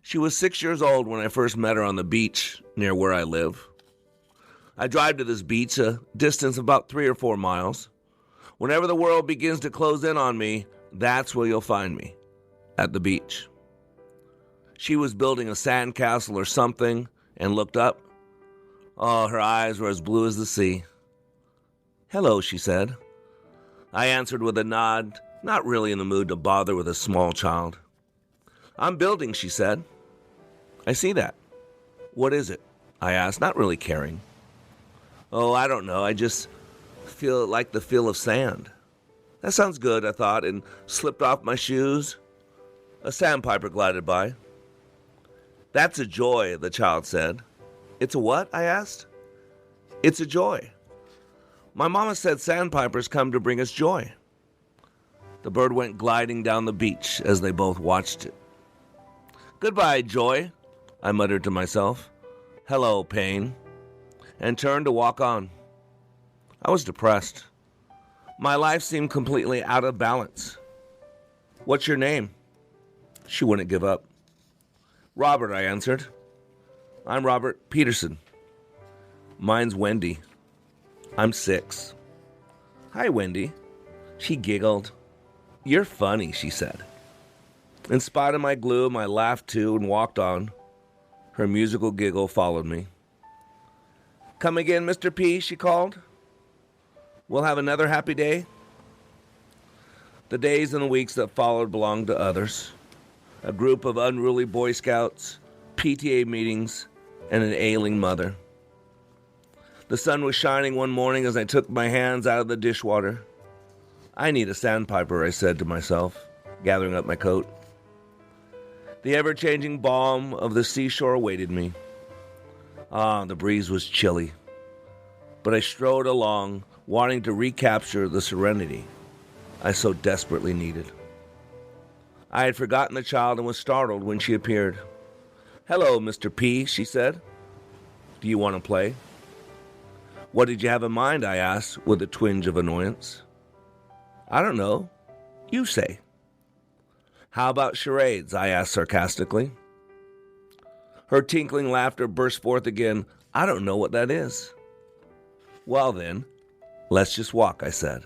She was 6 years old when I first met her on the beach near where I live. I drive to this beach a distance of about 3 or 4 miles. Whenever the world begins to close in on me, that's where you'll find me, at the beach. She was building a sandcastle or something and looked up. Oh, her eyes were as blue as the sea. "Hello," she said. I answered with a nod, not really in the mood to bother with a small child. "I'm building," she said. "I see that. What is it?" I asked, not really caring. "Oh, I don't know. I just feel like the feel of sand." That sounds good, I thought, and slipped off my shoes. A sandpiper glided by. "That's a joy," the child said. "It's a what?" I asked. "It's a joy. My mama said sandpipers come to bring us joy." The bird went gliding down the beach as they both watched it. "Goodbye, joy," I muttered to myself. "Hello, pain," and turned to walk on. I was depressed. My life seemed completely out of balance. "What's your name?" She wouldn't give up. "Robert," I answered. "I'm Robert Peterson." "Mine's Wendy. I'm 6. "Hi, Wendy." She giggled. "You're funny," she said. In spite of my gloom, I laughed too and walked on. Her musical giggle followed me. "Come again, Mr. P," she called. "We'll have another happy day." The days and the weeks that followed belonged to others. A group of unruly Boy Scouts, PTA meetings, and an ailing mother. The sun was shining one morning as I took my hands out of the dishwater. "I need a sandpiper," I said to myself, gathering up my coat. The ever-changing balm of the seashore awaited me. The breeze was chilly, but I strode along, wanting to recapture the serenity I so desperately needed. I had forgotten the child and was startled when she appeared. "Hello, Mr. P," she said. "Do you want to play?" "What did you have in mind?" I asked with a twinge of annoyance. "I don't know. You say." "How about charades?" I asked sarcastically. Her tinkling laughter burst forth again. "I don't know what that is." "Well then, let's just walk," I said.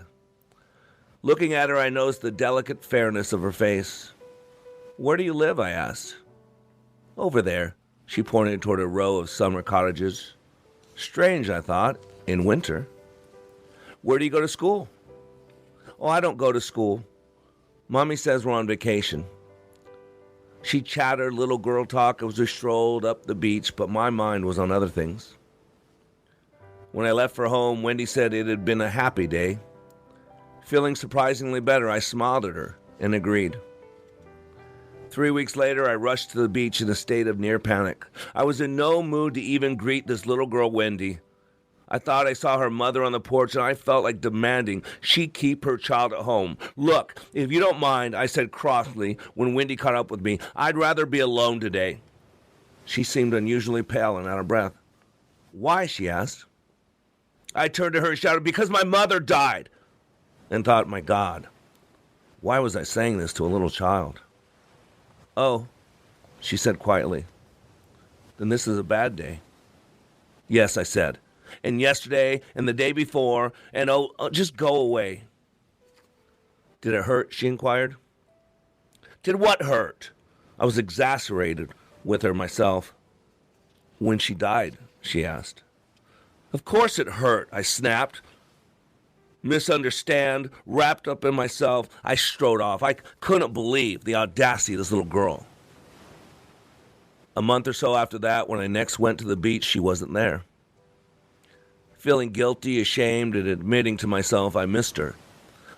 Looking at her, I noticed the delicate fairness of her face. "Where do you live?" I asked. "Over there." She pointed toward a row of summer cottages. Strange, I thought, in winter. "Where do you go to school?" "Oh, I don't go to school. Mommy says we're on vacation." She chattered little girl talk as we strolled up the beach, but my mind was on other things. When I left for home, Wendy said it had been a happy day. Feeling surprisingly better, I smiled at her and agreed. 3 weeks later, I rushed to the beach in a state of near panic. I was in no mood to even greet this little girl, Wendy. I thought I saw her mother on the porch, and I felt like demanding she keep her child at home. "Look, if you don't mind," I said crossly when Wendy caught up with me, "I'd rather be alone today." She seemed unusually pale and out of breath. "Why?" she asked. I turned to her and shouted, "Because my mother died," and thought, my God, why was I saying this to a little child? "Oh," she said quietly. "Then this is a bad day." "Yes," I said. "And yesterday, and the day before, and just go away." "Did it hurt?" she inquired. "Did what hurt?" I was exasperated with her myself. "When she died," she asked. "Of course it hurt," I snapped. Misunderstand, wrapped up in myself, I strode off. I couldn't believe the audacity of this little girl. A month or so after that, when I next went to the beach, she wasn't there. Feeling guilty, ashamed, and admitting to myself I missed her,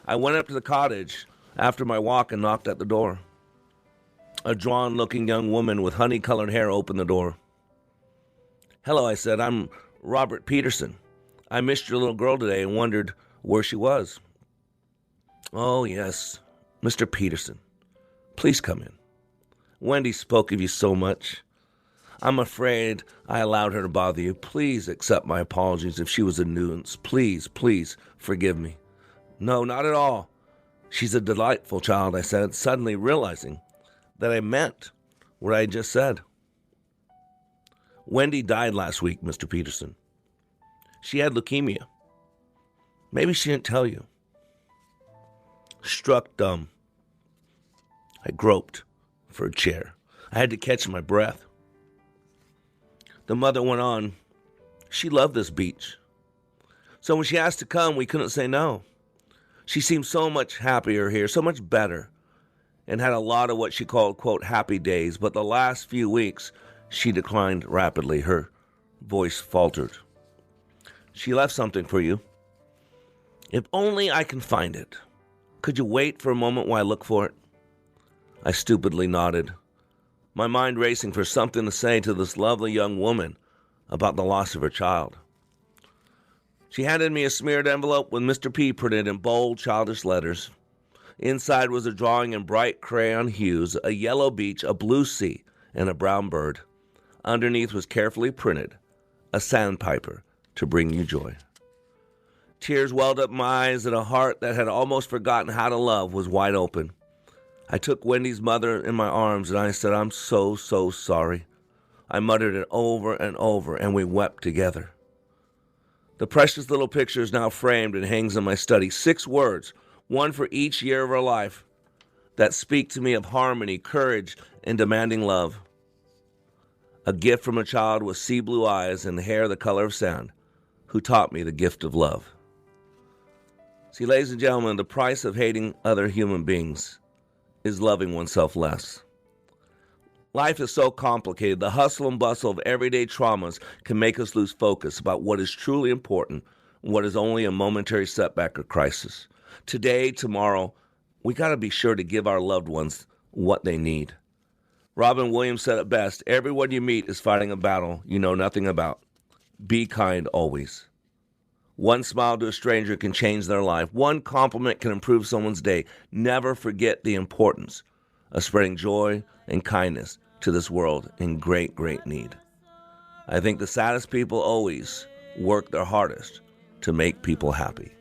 I went up to the cottage after my walk and knocked at the door. A drawn-looking young woman with honey-colored hair opened the door. "Hello," I said. "I'm Robert Peterson. I missed your little girl today and wondered where she was." "Oh, yes, Mr. Peterson. Please come in. Wendy spoke of you so much. I'm afraid I allowed her to bother you. Please accept my apologies if she was a nuisance. Please, please forgive me." "No, not at all. She's a delightful child," I said, suddenly realizing that I meant what I just said. Wendy died last week, Mr. Peterson. She had leukemia. Maybe she didn't tell you. Struck dumb. I groped for a chair. I had to catch my breath. The mother went on. She loved this beach. So when she asked to come, we couldn't say no. She seemed so much happier here, so much better, and had a lot of what she called, quote, happy days. But the last few weeks, she declined rapidly. Her voice faltered. She left something for you. If only I can find it. Could you wait for a moment while I look for it? I stupidly nodded, my mind racing for something to say to this lovely young woman about the loss of her child. She handed me a smeared envelope with Mr. P printed in bold, childish letters. Inside was a drawing in bright crayon hues, a yellow beach, a blue sea, and a brown bird. Underneath was carefully printed, a sandpiper to bring you joy. Tears welled up my eyes, and a heart that had almost forgotten how to love was wide open. I took Wendy's mother in my arms, and I said, I'm so, so sorry. I muttered it over and over, and we wept together. The precious little picture is now framed and hangs in my study. 6 words, one for each year of her life, that speak to me of harmony, courage, and demanding love. A gift from a child with sea blue eyes and hair the color of sand, who taught me the gift of love. See, ladies and gentlemen, the price of hating other human beings is loving oneself less. Life is so complicated. The hustle and bustle of everyday traumas can make us lose focus about what is truly important and what is only a momentary setback or crisis. Today, tomorrow, we got to be sure to give our loved ones what they need. Robin Williams said it best, everyone you meet is fighting a battle you know nothing about. Be kind always. One smile to a stranger can change their life. One compliment can improve someone's day. Never forget the importance of spreading joy and kindness to this world in great, great need. I think the saddest people always work their hardest to make people happy.